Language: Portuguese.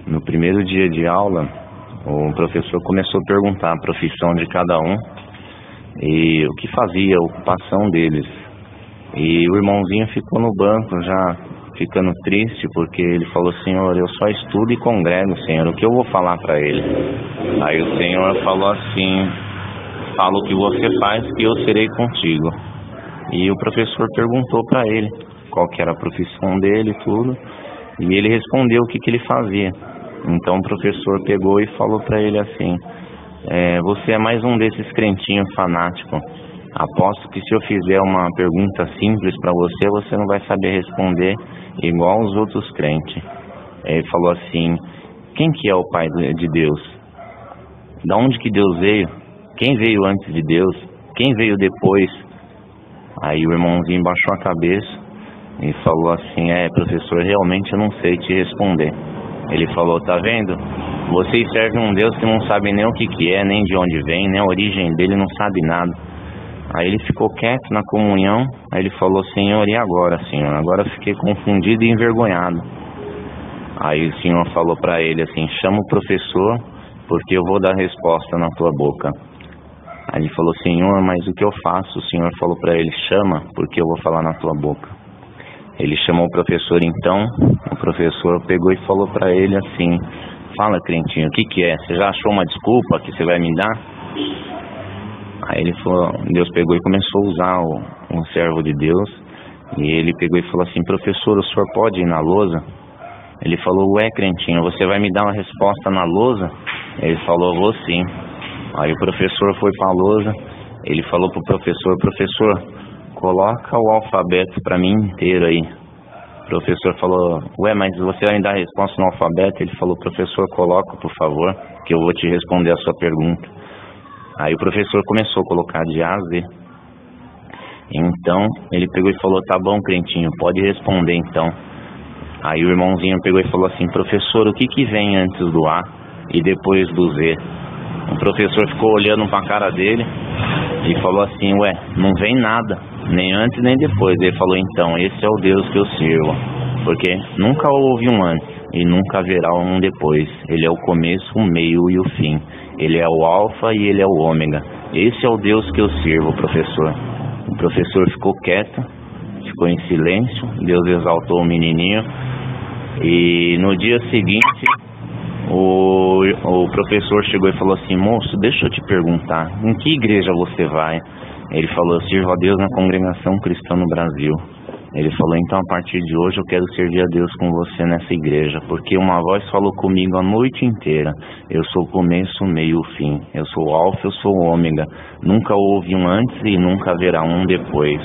No primeiro dia de aula, o professor começou a perguntar a profissão de cada um e o que fazia, a ocupação deles. E o irmãozinho ficou no banco já ficando triste, porque ele falou: Senhor, eu só estudo e congrego, Senhor, o que eu vou falar para ele? Aí o Senhor falou assim: fala o que você faz que eu serei contigo. E o professor perguntou para ele qual que era a profissão dele e tudo, e ele respondeu o que ele fazia. Então o professor pegou e falou para ele assim: você é mais um desses crentinhos fanáticos. Aposto que se eu fizer uma pergunta simples para você, você não vai saber responder igual os outros crentes. Ele falou assim: quem que é o Pai de Deus? Da onde que Deus veio? Quem veio antes de Deus? Quem veio depois? Aí o irmãozinho baixou a cabeça e falou assim: professor, realmente eu não sei te responder. Ele falou: tá vendo? Vocês servem um Deus que não sabe nem o que é, nem de onde vem, nem a origem dele, não sabe nada. Aí ele ficou quieto na comunhão. Aí ele falou: Senhor, e agora, Senhor? Agora eu fiquei confundido e envergonhado. Aí o Senhor falou para ele assim: chama o professor, porque eu vou dar resposta na tua boca. Aí ele falou: Senhor, mas o que eu faço? O Senhor falou para ele: chama, porque eu vou falar na tua boca. Ele chamou o professor então. O professor pegou e falou para ele assim: fala, crentinho, o que é? Você já achou uma desculpa que você vai me dar? Aí ele falou, Deus pegou e começou a usar um servo de Deus. E ele pegou e falou assim: professor, o senhor pode ir na lousa? Ele falou: ué, crentinho, você vai me dar uma resposta na lousa? Ele falou: vou sim. Aí o professor foi para a lousa. Ele falou pro professor: professor, coloca o alfabeto para mim inteiro aí. O professor falou: ué, mas você vai me dar a resposta no alfabeto? Ele falou: professor, coloca, por favor, que eu vou te responder a sua pergunta. Aí o professor começou a colocar de A a Z. Então ele pegou e falou: tá bom, crentinho, pode responder então. Aí o irmãozinho pegou e falou assim: professor, o que vem antes do A e depois do Z? O professor ficou olhando para a cara dele e falou assim: ué, não vem nada, nem antes nem depois. Ele falou: então, esse é o Deus que eu sirvo, porque nunca houve um antes e nunca haverá um depois. Ele é o começo, o meio e o fim. Ele é o alfa e ele é o ômega. Esse é o Deus que eu sirvo, professor. O professor ficou quieto, ficou em silêncio. Deus exaltou o menininho. E no dia seguinte, o professor chegou e falou assim: moço, deixa eu te perguntar, em que igreja você vai? Ele falou: eu sirvo a Deus na Congregação Cristã no Brasil. Ele falou: então a partir de hoje eu quero servir a Deus com você nessa igreja, porque uma voz falou comigo a noite inteira: eu sou o começo, o meio e o fim. Eu sou o alfa, eu sou o ômega. Nunca houve um antes e nunca haverá um depois.